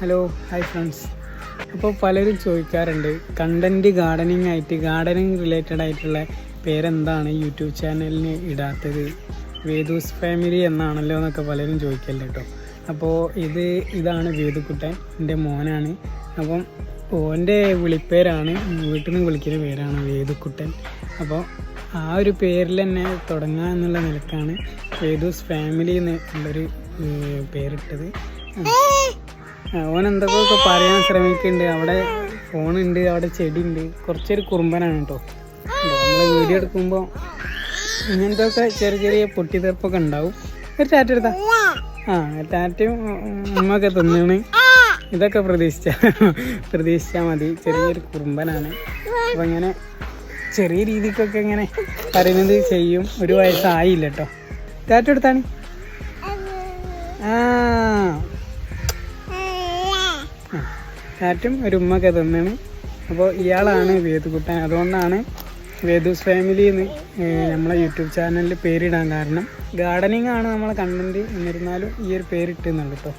Hello hi friends. അപ്പോൾ പലരും ചോദിക്കാറുണ്ട് കണ്ടൻറ്റ് ഗാർഡനിങ് റിലേറ്റഡ് ആയിട്ടുള്ള പേരെന്താണ് യൂട്യൂബ് ചാനലിന് ഇടാത്തത്, വേദൂസ് ഫാമിലി എന്നാണല്ലോ എന്നൊക്കെ പലരും ചോദിക്കല്ലോ കേട്ടോ. അപ്പോൾ ഇതാണ് വേദുക്കുട്ടൻ, എൻ്റെ മോനാണ്. അപ്പം ഓൻ്റെ വിളിപ്പേരാണ്, വീട്ടിൽ നിന്ന് വിളിക്കുന്ന പേരാണ് വേദുക്കുട്ടൻ. അപ്പോൾ ആ ഒരു പേരിൽ തന്നെ തുടങ്ങുക എന്നുള്ള നിലക്കാണ് വേദൂസ് ഫാമിലി എന്നുള്ളൊരു പേരിട്ടത്. ഓൻ എന്തൊക്കെ പറയാൻ ശ്രമിക്കുന്നുണ്ട്. അവിടെ ഫോണുണ്ട്, അവിടെ ചെടി ഉണ്ട്. കുറച്ചൊരു കുറുമ്പനാണ് കേട്ടോ. നമ്മൾ വീഡിയോ എടുക്കുമ്പോൾ ഇങ്ങനത്തെ ചെറിയ പൊട്ടിത്തെറിപ്പൊക്കെ ഉണ്ടാവും. ഒരു ടാറ്റ എടുത്താ ടാറ്റയും ഉമ്മൊക്കെ തിന്നാണ്. ഇതൊക്കെ പ്രതീക്ഷിച്ചാൽ മതി. ചെറിയൊരു കുറുമ്പനാണ്. അപ്പോൾ ഇങ്ങനെ ചെറിയ രീതിക്കൊക്കെ ഇങ്ങനെ പറയുന്നത് ചെയ്യും. ഒരു വയസ്സായില്ല കേട്ടോ. ടാറ്റ എടുത്താണ്. ടാറ്റും ഒരു ഉമ്മൊക്കെ തന്നാണ്. അപ്പോൾ ഇയാളാണ് വേദുക്കുട്ടൻ. അതുകൊണ്ടാണ് വേദൂസ് ഫാമിലി എന്ന് നമ്മളെ യൂട്യൂബ് ചാനലിൽ പേരിടാൻ കാരണം. ഗാർഡനിങ് ആണ് നമ്മളെ കണ്ടൻറ്റ്, എന്നിരുന്നാലും ഈ ഒരു പേരിട്ടെന്നുള്ളൂ കേട്ടോ.